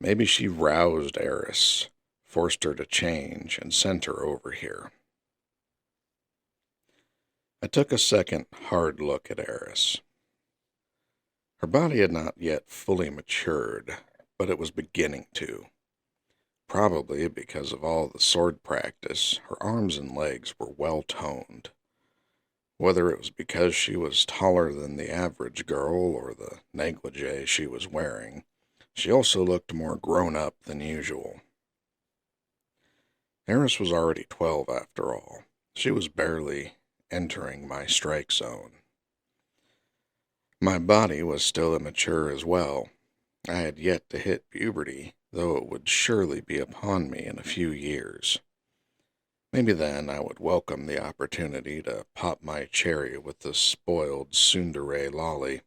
Maybe she roused Eris, forced her to change, and sent her over here. I took a second hard look at Eris. Her body had not yet fully matured, but it was beginning to. Probably because of all the sword practice, her arms and legs were well toned. Whether it was because she was taller than the average girl or the negligee she was wearing, she also looked more grown up than usual. Eris was already 12 after all. She was barely entering my strike zone. My body was still immature as well. I had yet to hit puberty, though it would surely be upon me in a few years. Maybe then I would welcome the opportunity to pop my cherry with the spoiled tsundere lolly.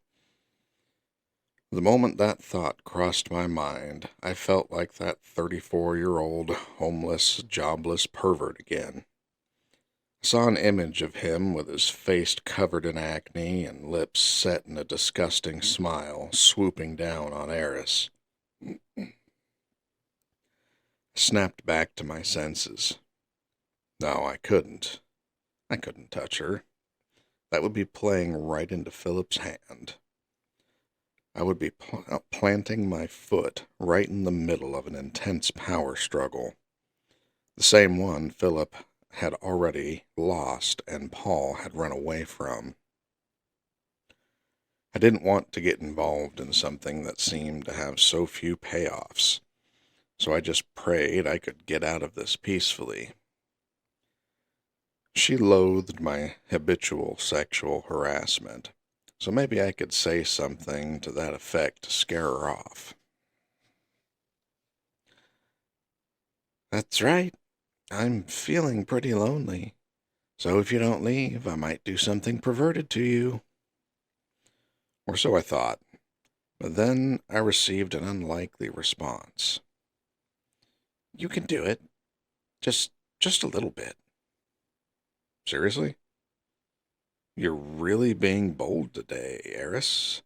The moment that thought crossed my mind, I felt like that 34-year-old, homeless, jobless pervert again. Saw an image of him with his face covered in acne and lips set in a disgusting smile, swooping down on Eris. Snapped back to my senses. No, I couldn't. I couldn't touch her. That would be playing right into Philip's hand. I would be planting my foot right in the middle of an intense power struggle. The same one Philip had already lost and Paul had run away from. I didn't want to get involved in something that seemed to have so few payoffs, so I just prayed I could get out of this peacefully. She loathed my habitual sexual harassment, so maybe I could say something to that effect to scare her off. That's right. I'm feeling pretty lonely, so if you don't leave, I might do something perverted to you. Or so I thought, but then I received an unlikely response. You can do it. Just a little bit. Seriously? You're really being bold today, Eris.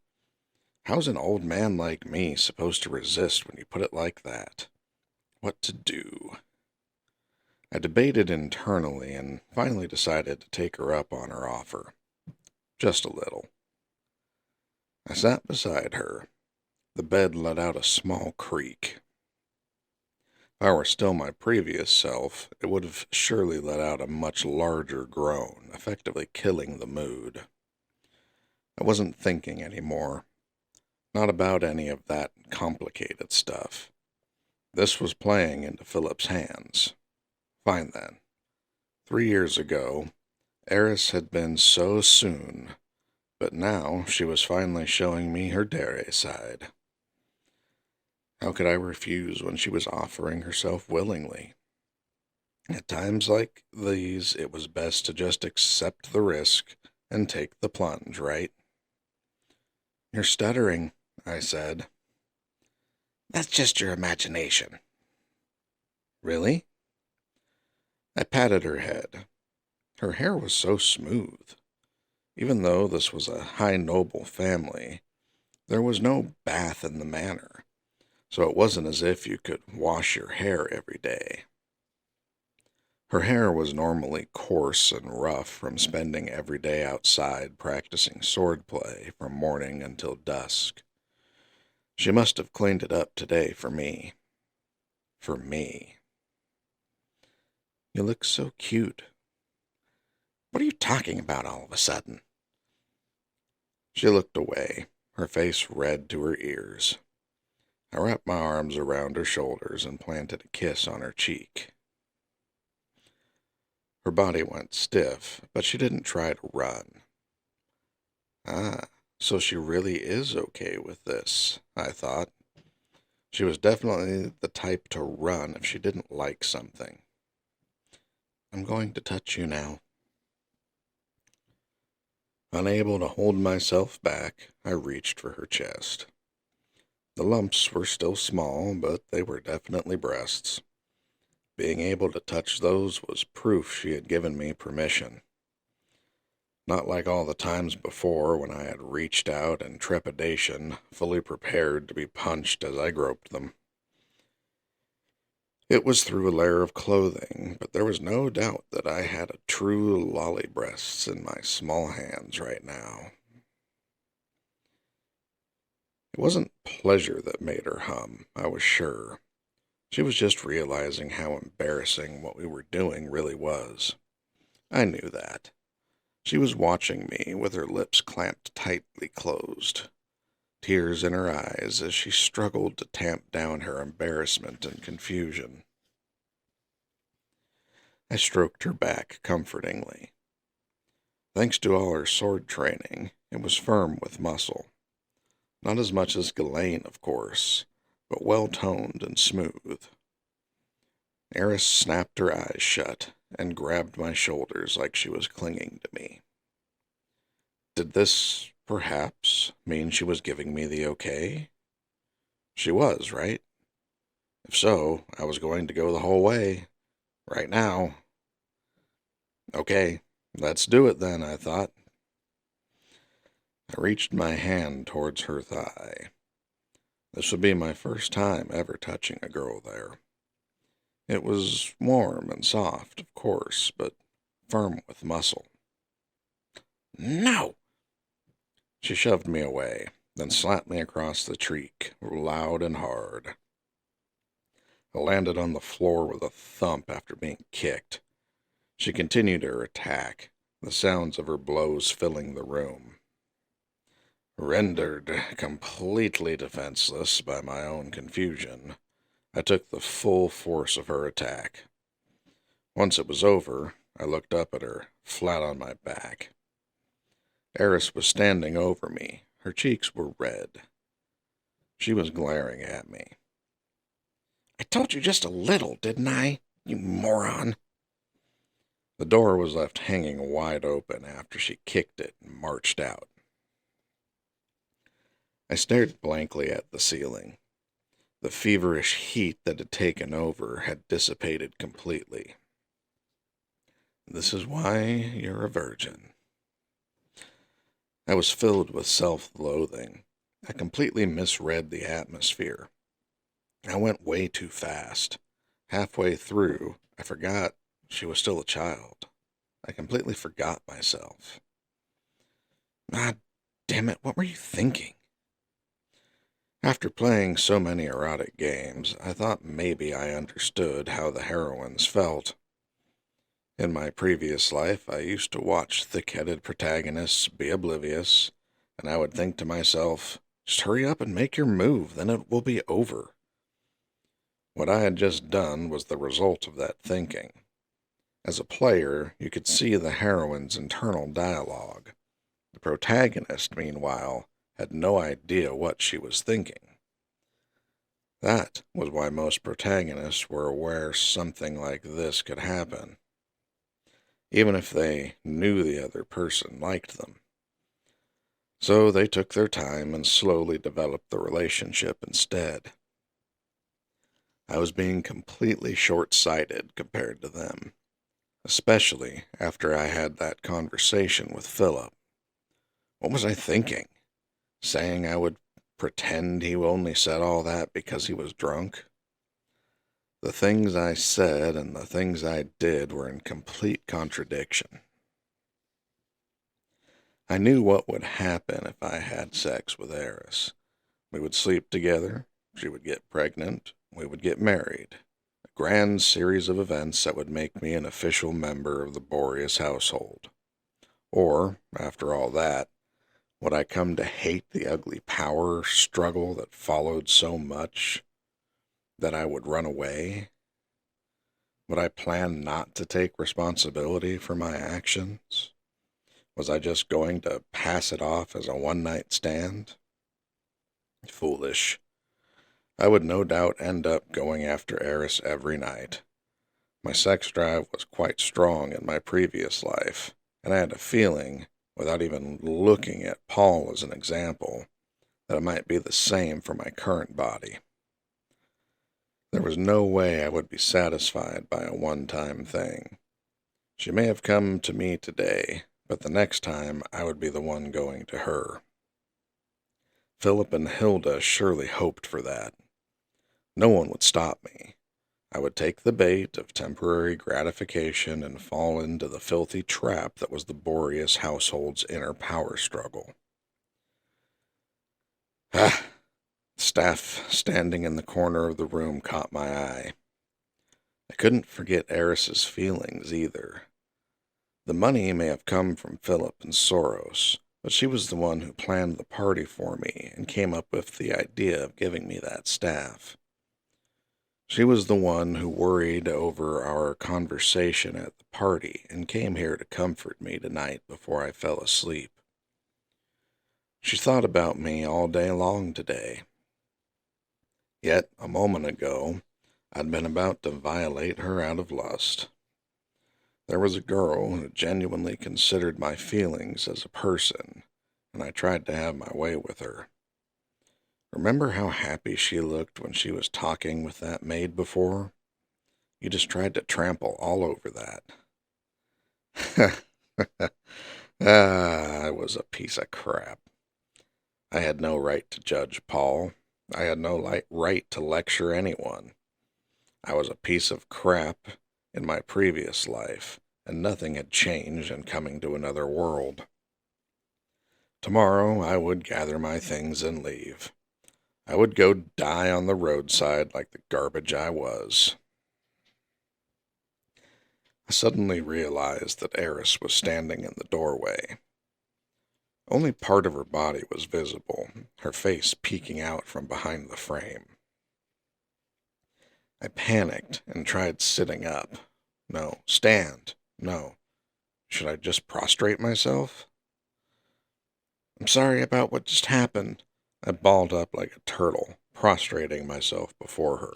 How's an old man like me supposed to resist when you put it like that? What to do? I debated internally and finally decided to take her up on her offer. Just a little. I sat beside her. The bed let out a small creak. If I were still my previous self, it would have surely let out a much larger groan, effectively killing the mood. I wasn't thinking anymore. Not about any of that complicated stuff. This was playing into Philip's hands. Fine then. 3 years ago, Eris had been so soon, but now she was finally showing me her dare side. How could I refuse when she was offering herself willingly? At times like these, it was best to just accept the risk and take the plunge, right? You're stuttering, I said. That's just your imagination. Really? I patted her head. Her hair was so smooth. Even though this was a high noble family, there was no bath in the manor, so it wasn't as if you could wash your hair every day. Her hair was normally coarse and rough from spending every day outside practicing swordplay from morning until dusk. She must have cleaned it up today for me. For me. You look so cute. What are you talking about all of a sudden? She looked away, her face red to her ears. I wrapped my arms around her shoulders and planted a kiss on her cheek. Her body went stiff, but she didn't try to run. Ah, so she really is okay with this, I thought. She was definitely the type to run if she didn't like something. I'm going to touch you now. Unable to hold myself back, I reached for her chest. The lumps were still small, but they were definitely breasts. Being able to touch those was proof she had given me permission. Not like all the times before when I had reached out in trepidation, fully prepared to be punched as I groped them. It was through a layer of clothing, but there was no doubt that I had a true lolly breasts in my small hands right now. It wasn't pleasure that made her hum, I was sure. She was just realizing how embarrassing what we were doing really was. I knew that. She was watching me with her lips clamped tightly closed, tears in her eyes as she struggled to tamp down her embarrassment and confusion. I stroked her back comfortingly. Thanks to all her sword training, it was firm with muscle. Not as much as Ghislaine, of course, but well-toned and smooth. Eris snapped her eyes shut and grabbed my shoulders like she was clinging to me. Did this, perhaps, mean she was giving me the okay? She was, right? If so, I was going to go the whole way. Right now. Okay, let's do it then, I thought. I reached my hand towards her thigh. This would be my first time ever touching a girl there. It was warm and soft, of course, but firm with muscle. No! She shoved me away, then slapped me across the cheek, loud and hard. I landed on the floor with a thump after being kicked. She continued her attack, the sounds of her blows filling the room. Rendered completely defenseless by my own confusion, I took the full force of her attack. Once it was over, I looked up at her, flat on my back. Eris was standing over me. Her cheeks were red. She was glaring at me. I told you just a little, didn't I, you moron? The door was left hanging wide open after she kicked it and marched out. I stared blankly at the ceiling. The feverish heat that had taken over had dissipated completely. This is why you're a virgin. I was filled with self-loathing. I completely misread the atmosphere. I went way too fast. Halfway through, I forgot she was still a child. I completely forgot myself. Ah, damn it, what were you thinking? After playing so many erotic games, I thought maybe I understood how the heroines felt. In my previous life, I used to watch thick-headed protagonists be oblivious, and I would think to myself, just hurry up and make your move, then it will be over. What I had just done was the result of that thinking. As a player, you could see the heroine's internal dialogue. The protagonist, meanwhile, had no idea what she was thinking. That was why most protagonists were aware something like this could happen, even if they knew the other person liked them. So they took their time and slowly developed the relationship instead. I was being completely short-sighted compared to them, especially after I had that conversation with Philip. What was I thinking? Saying I would pretend he only said all that because he was drunk? The things I said and the things I did were in complete contradiction. I knew what would happen if I had sex with Eris. We would sleep together, she would get pregnant, we would get married. A grand series of events that would make me an official member of the Boreas household. Or, after all that, would I come to hate the ugly power struggle that followed so much that I would run away? Would I plan not to take responsibility for my actions? Was I just going to pass it off as a one-night stand? Foolish. I would no doubt end up going after Eris every night. My sex drive was quite strong in my previous life, and I had a feeling, without even looking at Paul as an example, that it might be the same for my current body. There was no way I would be satisfied by a one-time thing. She may have come to me today, but the next time I would be the one going to her. Philip and Hilda surely hoped for that. No one would stop me. I would take the bait of temporary gratification and fall into the filthy trap that was the Boreas household's inner power struggle. Ah! The staff standing in the corner of the room caught my eye. I couldn't forget Eris's feelings either. The money may have come from Philip and Soros, but she was the one who planned the party for me and came up with the idea of giving me that staff. She was the one who worried over our conversation at the party and came here to comfort me tonight before I fell asleep. She thought about me all day long today. Yet, a moment ago, I'd been about to violate her out of lust. There was a girl who genuinely considered my feelings as a person, and I tried to have my way with her. Remember how happy she looked when she was talking with that maid before? You just tried to trample all over that. I was a piece of crap. I had no right to judge Paul. I had no right to lecture anyone. I was a piece of crap in my previous life, and nothing had changed in coming to another world. Tomorrow I would gather my things and leave. I would go die on the roadside like the garbage I was. I suddenly realized that Eris was standing in the doorway. Only part of her body was visible, her face peeking out from behind the frame. I panicked and tried sitting up. No, stand. No. Should I just prostrate myself? I'm sorry about what just happened. I balled up like a turtle, prostrating myself before her.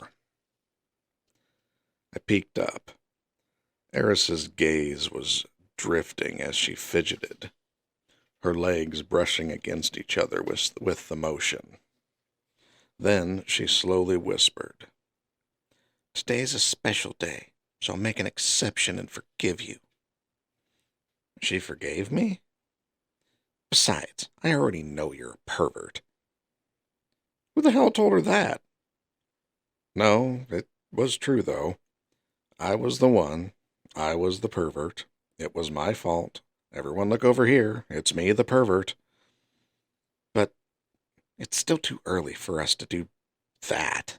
I peeked up. Eris's gaze was drifting as she fidgeted, her legs brushing against each other with the motion. Then she slowly whispered, "Today's a special day, so I'll make an exception and forgive you." She forgave me? Besides, I already know you're a pervert. Who the hell told her that? No, it was true, though. I was the one. I was the pervert. It was my fault. Everyone look over here. It's me, the pervert. But it's still too early for us to do that.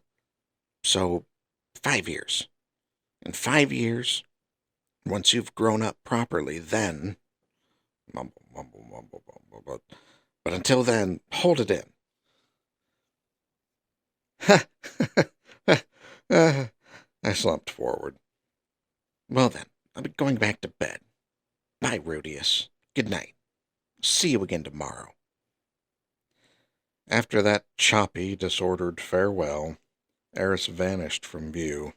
So, 5 years. In 5 years, once you've grown up properly, then... Mumble, mumble, mumble, mumble, but until then, hold it in. I slumped forward. Well then, I'll be going back to bed. Bye, Rudius. Good night. See you again tomorrow. After that choppy, disordered farewell, Eris vanished from view.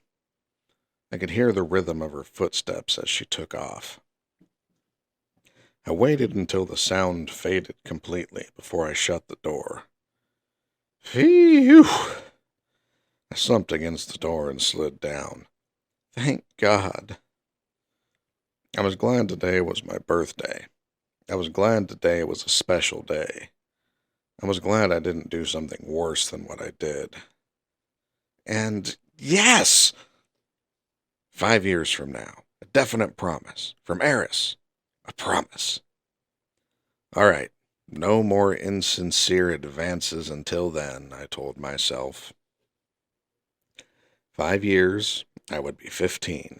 I could hear the rhythm of her footsteps as she took off. I waited until the sound faded completely before I shut the door. Phew! I slumped against the door and slid down. Thank God. I was glad today was my birthday. I was glad today was a special day. I was glad I didn't do something worse than what I did. And yes! 5 years from now, a definite promise from Eris. A promise. All right, no more insincere advances until then, I told myself. 5 years, I would be 15.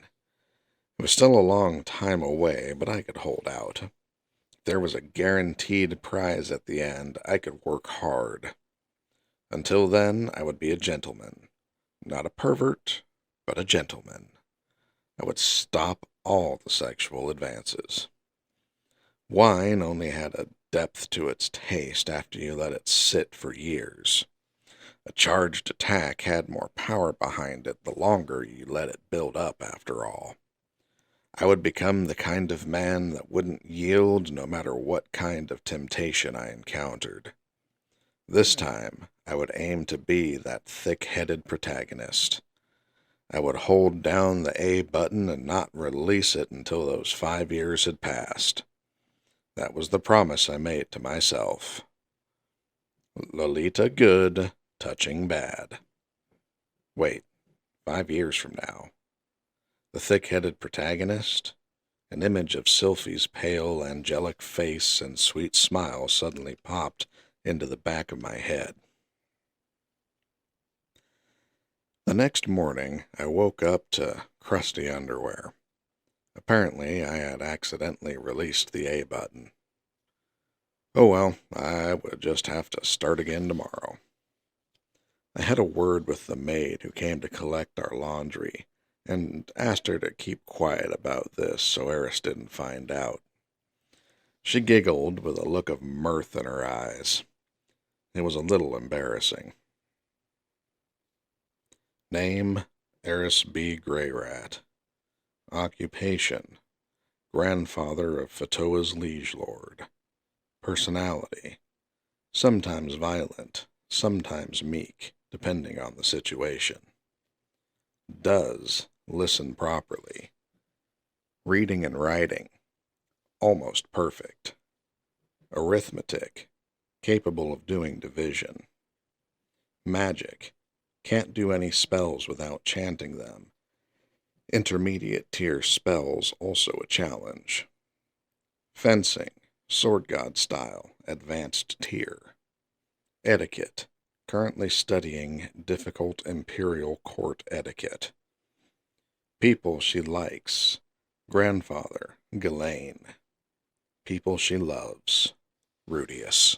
It was still a long time away, but I could hold out. If there was a guaranteed prize at the end, I could work hard. Until then, I would be a gentleman. Not a pervert, but a gentleman. I would stop all the sexual advances. Wine only had a depth to its taste after you let it sit for years. A charged attack had more power behind it the longer you let it build up, after all. I would become the kind of man that wouldn't yield no matter what kind of temptation I encountered. This time, I would aim to be that thick-headed protagonist. I would hold down the A button and not release it until those 5 years had passed. That was the promise I made to myself. Lolita good, touching bad. Wait, 5 years from now. The thick-headed protagonist? An image of Sylphie's pale, angelic face and sweet smile suddenly popped into the back of my head. The next morning, I woke up to crusty underwear. Apparently, I had accidentally released the A button. Oh well, I would just have to start again tomorrow. I had a word with the maid who came to collect our laundry, and asked her to keep quiet about this so Eris didn't find out. She giggled with a look of mirth in her eyes. It was a little embarrassing. Name, Eris B. Greyrat. Occupation, grandfather of Fatoa's liege lord. Personality, sometimes violent, sometimes meek, depending on the situation. Does listen properly. Reading and writing, almost perfect. Arithmetic, capable of doing division. Magic, can't do any spells without chanting them. Intermediate tier spells also a challenge. Fencing, sword god style, advanced tier. Etiquette, currently studying difficult imperial court etiquette. People she likes, grandfather, Ghislaine. People she loves, Rudius.